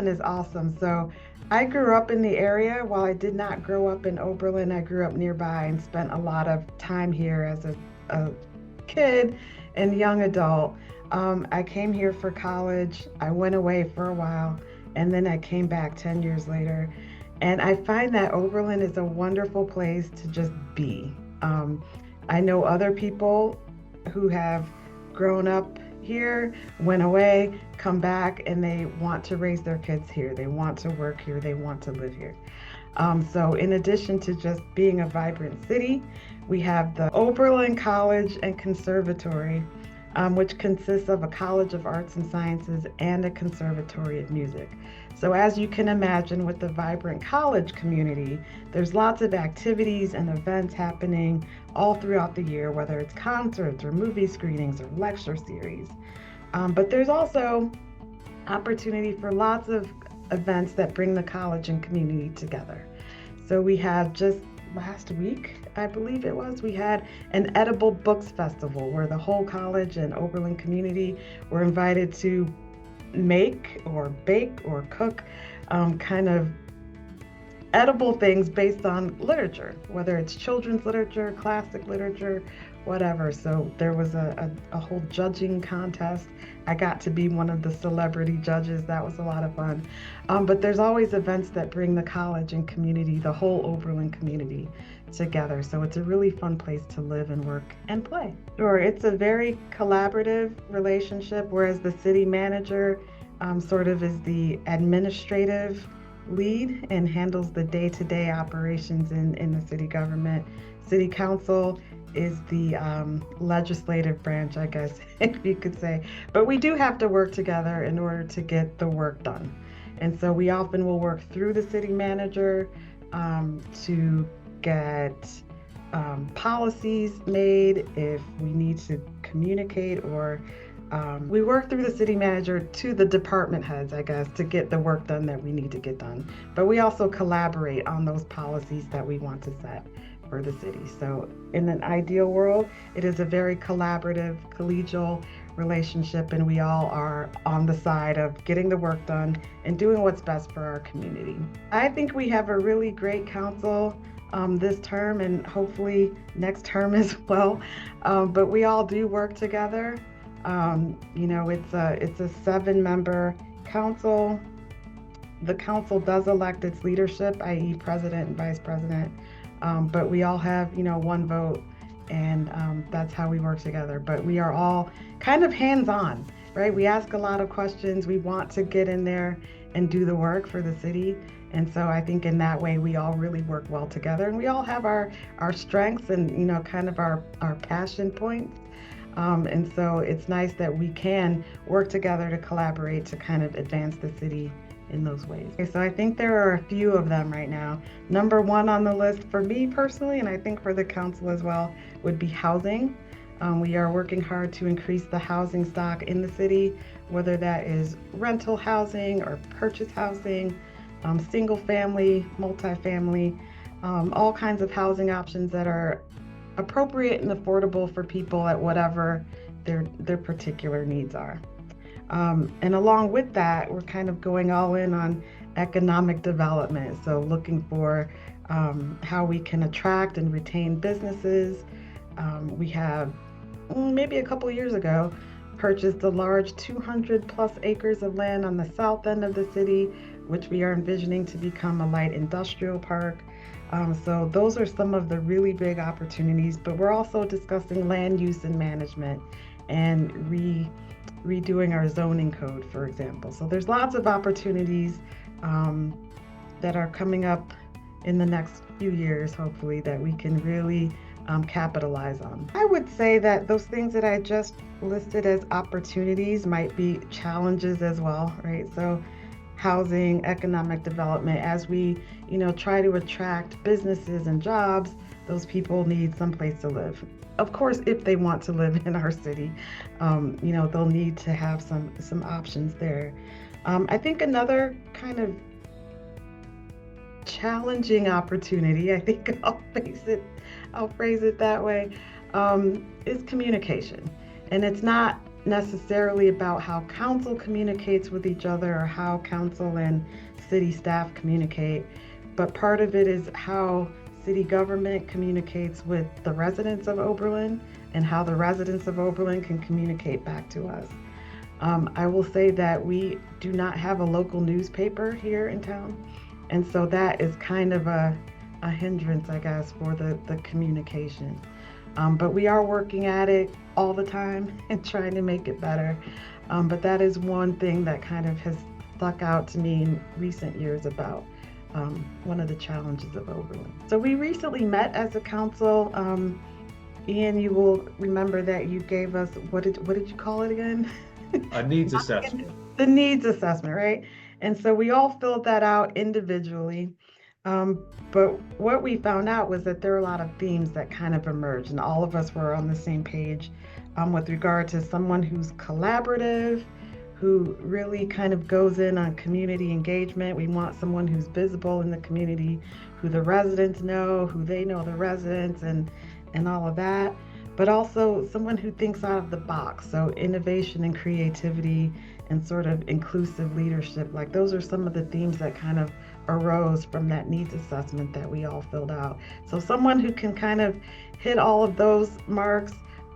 Oberlin is awesome. So I grew up in the area. While I did not grow up in Oberlin, I grew up nearby and spent a lot of time here as a kid and young adult. I came here for college. I went away for a while, and then I came back 10 years later. And I find that Oberlin is a wonderful place to just be. Um, I know other people who have grown up here, went away, come back, and they want to raise their kids here. They want to work here. They want to live here. So, in addition to just being a vibrant city, we have the Oberlin College and Conservatory, which consists of a College of Arts and Sciences and a Conservatory of Music. So, as you can imagine, with the vibrant college community, there's lots of activities and events happening all throughout the year, whether it's concerts or movie screenings or lecture series. But there's also opportunity for lots of events that bring the college and community together. So we had just last week, I believe it was, we had an edible books festival where the whole college and Oberlin community were invited to make or bake or cook kind of edible things based on literature, whether it's children's literature, classic literature, whatever. So there was a whole judging contest. I got to be one of the celebrity judges. That was a lot of fun. But there's always events that bring the college and community, the whole Oberlin community together. So it's a really fun place to live and work and play. Sure, it's a very collaborative relationship, whereas the city manager sort of is the administrative lead and handles the day-to-day operations in the city government. City council is the legislative branch, I guess, if you could say. But we do have to work together in order to get the work done. And so we often will work through the city manager to get policies made if we need to communicate, or we work through the city manager to the department heads, I guess, to get the work done that we need to get done. But we also collaborate on those policies that we want to set for the city. So in an ideal world, it is a very collaborative, collegial relationship, and we all are on the side of getting the work done and doing what's best for our community. I think we have a really great council this term, and hopefully next term as well. But we all do work together. It's a 7-member council. The council does elect its leadership, i.e. president and vice president. But we all have, one vote, and that's how we work together. But we are all kind of hands-on, right? We ask a lot of questions. We want to get in there and do the work for the city. And so I think in that way, we all really work well together, and we all have our strengths and, kind of our passion points. And so it's nice that we can work together to collaborate to kind of advance the city in those ways. Okay, so I think there are a few of them right now. Number one on the list for me personally, and I think for the council as well, would be housing. We are working hard to increase the housing stock in the city, whether that is rental housing or purchase housing, single family, multifamily, all kinds of housing options that are appropriate and affordable for people at whatever their particular needs are. And along with that, we're kind of going all in on economic development. So looking for how we can attract and retain businesses. We have, maybe a couple of years ago, purchased a large 200 plus acres of land on the south end of the city, which we are envisioning to become a light industrial park. So those are some of the really big opportunities, but we're also discussing land use and management and redoing our zoning code, for example. So there's lots of opportunities that are coming up in the next few years, hopefully, that we can really capitalize on. I would say that those things that I just listed as opportunities might be challenges as well, right? So housing, economic development, as we, try to attract businesses and jobs, those people need someplace to live. Of course, if they want to live in our city, they'll need to have some options there. I think another kind of challenging opportunity, I think I'll phrase it that way, is communication. And it's not necessarily about how council communicates with each other or how council and city staff communicate, but part of it is how city government communicates with the residents of Oberlin and how the residents of Oberlin can communicate back to us. I will say that we do not have a local newspaper here in town, and so that is kind of a hindrance, I guess, for the communication. But we are working at it all the time and trying to make it better. But that is one thing that kind of has stuck out to me in recent years about one of the challenges of Oberlin. So we recently met as a council. Ian, you will remember that you gave us, what did you call it again? A needs assessment. The needs assessment, right? And so we all filled that out individually. But what we found out was that there are a lot of themes that kind of emerged, and all of us were on the same page with regard to someone who's collaborative, who really kind of goes in on community engagement. We want someone who's visible in the community, who the residents know, who they know the residents, and all of that. But also someone who thinks out of the box. So innovation and creativity and sort of inclusive leadership. Like those are some of the themes that kind of arose from that needs assessment that we all filled out. So someone who can kind of hit all of those marks,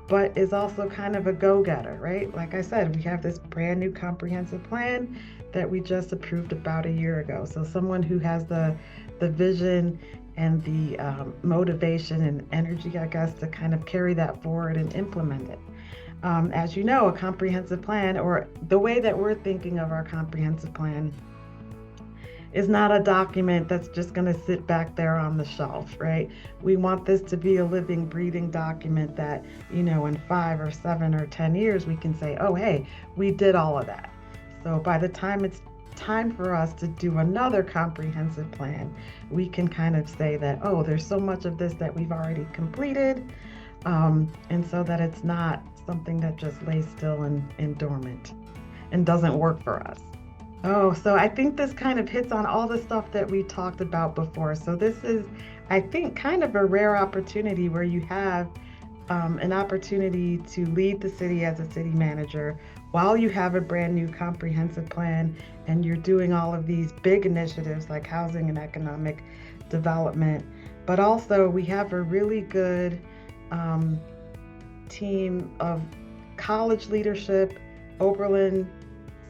but is also kind of a go-getter, right? Like I said, we have this brand new comprehensive plan that we just approved about a year ago. So someone who has the vision and the motivation and energy, I guess, to kind of carry that forward and implement it. As you know, a comprehensive plan, or the way that we're thinking of our comprehensive plan, is not a document that's just going to sit back there on the shelf, right? We want this to be a living, breathing document that, in 5 or 7 or 10 years, we can say, oh, hey, we did all of that. So by the time it's time for us to do another comprehensive plan, we can kind of say that, oh, there's so much of this that we've already completed, and so that it's not something that just lays still and dormant and doesn't work for us. Oh, so I think this kind of hits on all the stuff that we talked about before. So this is, I think, kind of a rare opportunity where you have an opportunity to lead the city as a city manager while you have a brand new comprehensive plan and you're doing all of these big initiatives like housing and economic development. But also we have a really good team of college leadership, Oberlin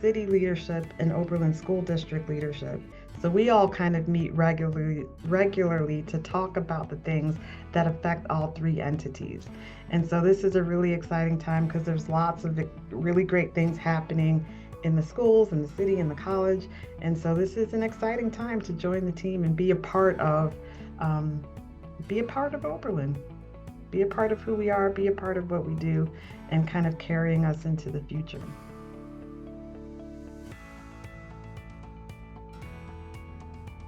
City leadership, and Oberlin School District leadership. So we all kind of meet regularly to talk about the things that affect all 3 entities. And so this is a really exciting time because there's lots of really great things happening in the schools, in the city, in the college. And so this is an exciting time to join the team and be a part of Oberlin, be a part of who we are, be a part of what we do, and kind of carrying us into the future.